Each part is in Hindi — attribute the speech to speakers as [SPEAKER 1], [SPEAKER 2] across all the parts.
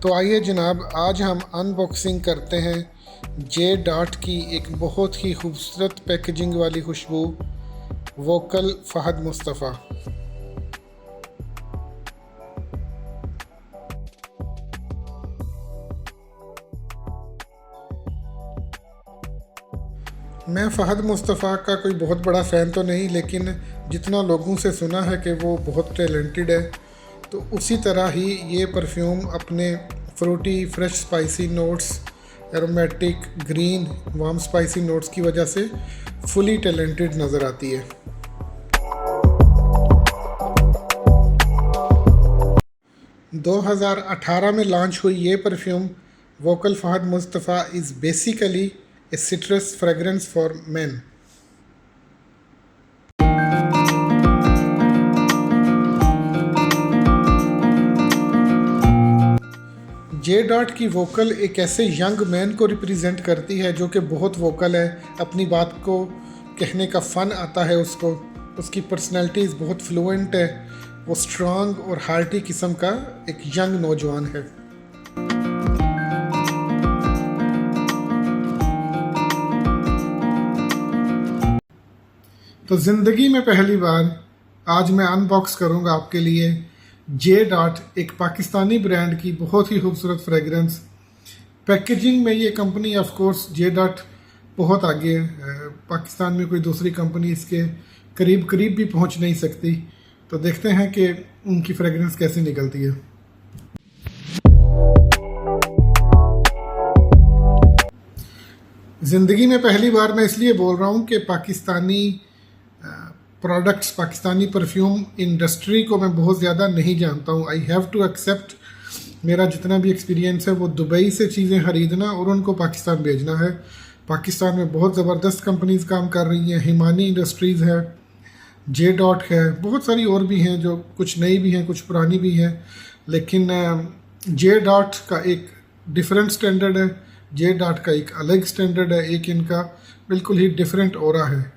[SPEAKER 1] तो आइए जनाब, आज हम अनबॉक्सिंग करते हैं जे डॉट की एक बहुत ही खूबसूरत पैकेजिंग वाली खुशबू वोकल फ़हद मुस्तफ़ा। मैं फ़हद मुस्तफ़ा का कोई बहुत बड़ा फ़ैन तो नहीं, लेकिन जितना लोगों से सुना है कि वो बहुत टैलेंटेड है, तो उसी तरह ही ये परफ्यूम अपने fruity, fresh spicy notes, aromatic, green, warm spicy notes की वजह से फुली टैलेंटेड नज़र आती है। दो 2018 में लॉन्च हुई ये perfume vocal Fahd Mustafa is basically A citrus fragrance for main. J dot की वोकल एक ऐसे यंग मैन को रिप्रेजेंट करती है जो कि बहुत वोकल है, अपनी बात को कहने का फ़न आता है उसको, उसकी पर्सनैलिटी बहुत फ्लुएंट है, वो स्ट्रांग और हार्टी किस्म का एक यंग नौजवान है। तो ज़िंदगी में पहली बार आज मैं अनबॉक्स करूँगा आपके लिए जे डॉट, एक पाकिस्तानी ब्रांड की बहुत ही खूबसूरत फ्रेगरेंस। पैकेजिंग में ये company of course J dot बहुत आगे है, पाकिस्तान में कोई दूसरी कंपनी इसके करीब भी पहुंच नहीं सकती। तो देखते हैं कि उनकी फ्रेगरेंस कैसे निकलती है। ज़िंदगी में पहली बार मैं इसलिए बोल रहा हूँ कि Pakistani products, Pakistani perfume industry को मैं बहुत ज़्यादा नहीं जानता हूँ। आई हैव टू एक्सेप्ट, मेरा जितना भी एक्सपीरियंस है वो दुबई से चीज़ें ख़रीदना और उनको पाकिस्तान भेजना है। पाकिस्तान में बहुत ज़बरदस्त कंपनीज़ काम कर रही हैं, हिमानी इंडस्ट्रीज़ है, जे डॉट है, बहुत सारी और भी हैं जो कुछ नई भी हैं, कुछ पुरानी भी हैं, लेकिन जे डॉट का एक डिफरेंट स्टैंडर्ड है, जे डॉट का एक अलग स्टैंडर्ड है, एक इनका बिल्कुल ही डिफरेंट ऑरा है।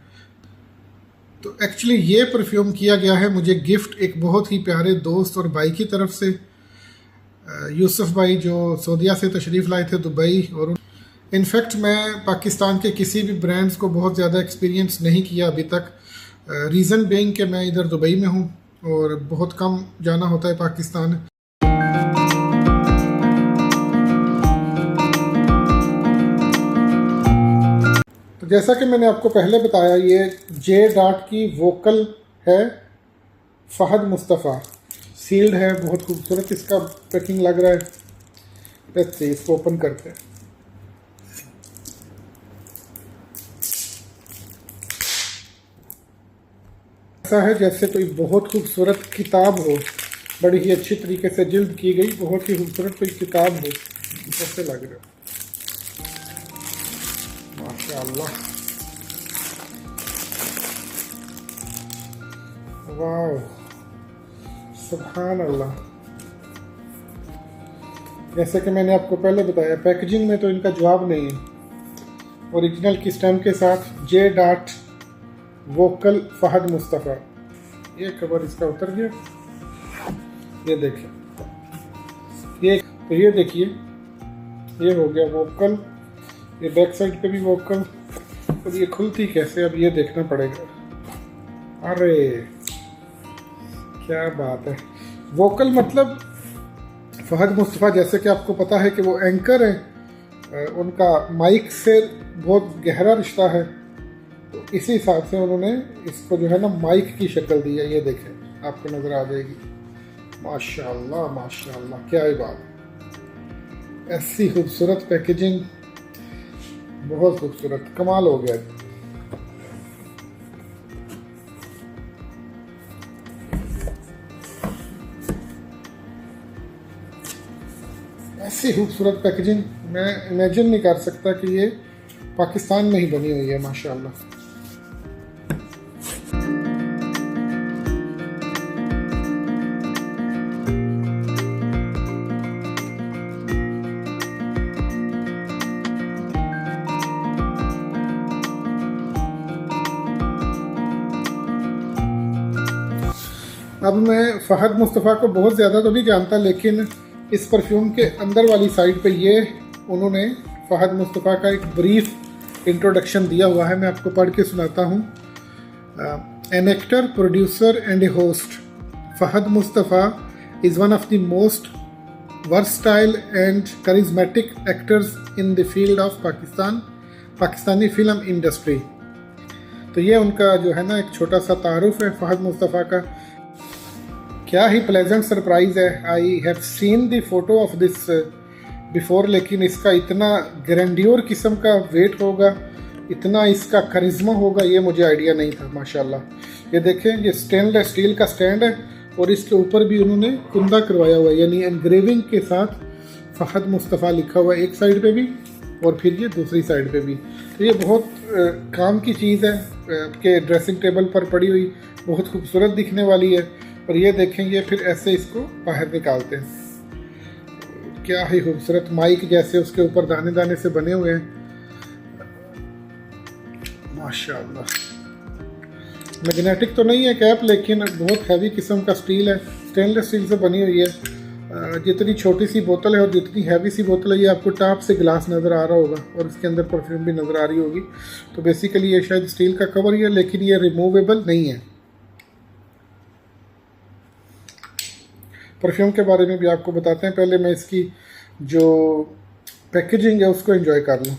[SPEAKER 1] तो एक्चुअली ये परफ्यूम किया गया है मुझे गिफ्ट एक बहुत ही प्यारे दोस्त और भाई की तरफ से, यूसुफ भाई, जो सऊदीया से तशरीफ़ लाए थे दुबई। और इनफैक्ट मैं पाकिस्तान के किसी भी ब्रांड्स को बहुत ज़्यादा एक्सपीरियंस नहीं किया अभी तक, रीज़न बीइंग कि मैं इधर दुबई में हूँ और बहुत कम जाना होता है पाकिस्तान। तो जैसा कि मैंने आपको पहले बताया, ये जे डॉट की वोकल है फ़हद मुस्तफ़ा, सील्ड है, बहुत खूबसूरत इसका पैकिंग लग रहा है। लेट्स सी, इसको ओपन करते हैं। ऐसा है जैसे कोई बहुत खूबसूरत किताब हो, बड़ी ही अच्छी तरीके से जिल्द की गई, बहुत ही खूबसूरत कोई किताब हो, ऐसे लग रहा है। माशाअल्लाह, वाह, सुभान अल्लाह। जैसे कि मैंने आपको पहले बताया, पैकेजिंग में तो इनका जवाब नहीं है। ओरिजिनल की स्टैम्प के साथ J dot vocal Fahd Mustafa. ये कवर इसका उतर गया, ये देखिए, ये देखिए, ये हो गया वोकल, ये बैक साइड पे भी वोकल, और ये खुलती कैसे अब ये देखना पड़ेगा। अरे क्या बात है, वोकल मतलब फ़हद मुस्तफ़ा, जैसे कि आपको पता है कि वो एंकर है, उनका माइक से बहुत गहरा रिश्ता है, तो इसी हिसाब से उन्होंने इसको जो है ना माइक की शक्ल दी है। ये देखें, आपको नज़र आ जाएगी। माशाअल्लाह माशाअल्लाह, क्या ही बात है, ऐसी खूबसूरत पैकेजिंग, बहुत खूबसूरत, कमाल हो गया। ऐसी खूबसूरत पैकेजिंग मैं इमेजिन नहीं कर सकता कि ये पाकिस्तान में ही बनी हुई है, माशाअल्लाह। अब मैं फ़हद मुस्तफ़ा को बहुत ज़्यादा तो नहीं जानता, लेकिन इस परफ्यूम के अंदर वाली साइड पे ये उन्होंने फ़हद मुस्तफ़ा का एक ब्रीफ इंट्रोडक्शन दिया हुआ है, मैं आपको पढ़ के सुनाता हूँ। An actor, producer and A host, Fahd Mustafa is one of the most versatile and charismatic actors in the field of Pakistani film industry. तो ये उनका जो है ना एक छोटा सा तारुफ है फ़हद मुस्तफ़ा का। क्या ही प्लेजेंट सरप्राइज़ है। I have seen the photo of this before, लेकिन इसका इतना ग्रैंडियोर किस्म का वेट होगा, इतना इसका करिश्मा होगा, ये मुझे आइडिया नहीं था। माशाल्लाह ये देखें, ये स्टेनलेस स्टील का स्टैंड है और इसके ऊपर भी उन्होंने कुंदा करवाया हुआ है, यानी एनग्रेविंग के साथ फ़हद मुस्तफ़ा लिखा हुआ है एक साइड पे भी और फिर ये दूसरी साइड पे भी। तो ये बहुत काम की चीज़ है, आपके ड्रेसिंग टेबल पर पड़ी हुई बहुत खूबसूरत दिखने वाली है। और ये देखेंगे फिर ऐसे इसको बाहर निकालते हैं, क्या ही खूबसूरत माइक जैसे उसके ऊपर दाने दाने से बने हुए हैं, माशाल्लाह। मैग्नेटिक तो नहीं है कैप, लेकिन बहुत हैवी किस्म का स्टील है, स्टेनलेस स्टील से बनी हुई है। जितनी छोटी सी बोतल है और जितनी हैवी सी बोतल है, ये आपको टॉप से गिलास नज़र आ रहा होगा और इसके अंदर परफ्यूम भी नज़र आ रही होगी। तो बेसिकली ये शायद स्टील का कवर ही है, लेकिन ये रिमूवेबल नहीं है। परफ्यूम के बारे में भी आपको बताते हैं, पहले मैं इसकी जो पैकेजिंग है उसको एंजॉय कर लूँ।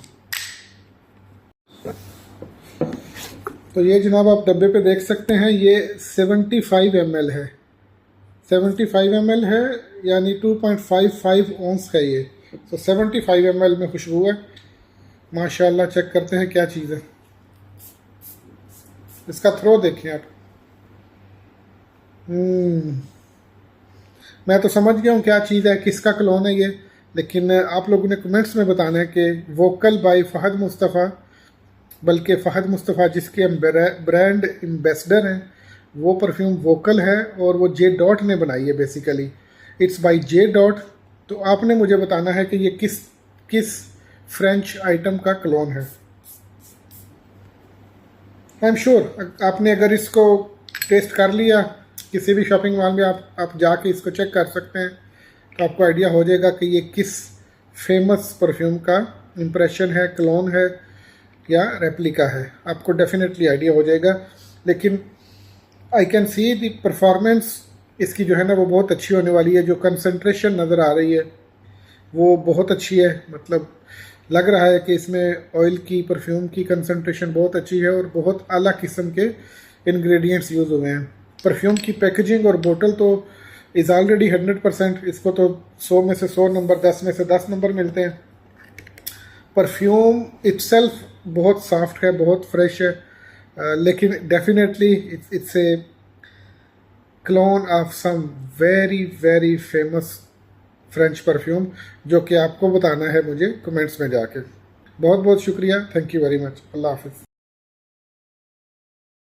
[SPEAKER 1] तो ये जनाब आप डब्बे पे देख सकते हैं, ये 75 ml है, 75 ml है, यानी 2.55 ऑन्स है ये। तो 75 ml में खुशबू है माशाल्लाह। चेक करते हैं क्या चीज़ है, इसका थ्रो देखें आप। मैं तो समझ गया हूँ क्या चीज़ है, किसका क्लोन है ये, लेकिन आप लोगों ने कमेंट्स में बताना है कि वोकल बाय फ़हद मुस्तफ़ा, बल्कि फ़हद मुस्तफ़ा जिसके हम ब्रांड एम्बेसडर हैं, वो परफ्यूम वोकल है और वो जे डॉट ने बनाई है। Basically it's by J dot. तो आपने मुझे बताना है कि ये किस फ्रेंच आइटम का क्लोन है। आई एम श्योर आपने अगर इसको टेस्ट कर लिया किसी भी शॉपिंग मॉल में, आप जाके इसको चेक कर सकते हैं, तो आपको आइडिया हो जाएगा कि ये किस फेमस परफ्यूम का इम्प्रेशन है, क्लोन है या रेप्लिका है। आपको डेफिनेटली आइडिया हो जाएगा। लेकिन I can see the performance इसकी जो है ना वो बहुत अच्छी होने वाली है। जो कंसंट्रेशन नज़र आ रही है वो बहुत अच्छी है, मतलब लग रहा है कि इसमें ऑयल की, परफ्यूम की कंसंट्रेशन बहुत अच्छी है और बहुत आला किस्म के इंग्रेडिएंट्स यूज़ हुए हैं। परफ्यूम की पैकेजिंग और बोतल तो इज़ ऑलरेडी 100%, इसको तो 100 में से 100 नंबर, 10 में से 10 नंबर मिलते हैं। परफ्यूम इट्सेल्फ बहुत सॉफ्ट है, बहुत फ्रेश है, लेकिन definitely it's a clone of some very very famous French perfume, जो कि आपको बताना है मुझे कमेंट्स में जाके। बहुत बहुत शुक्रिया, थैंक यू वेरी मच, अल्लाह हाफिज़।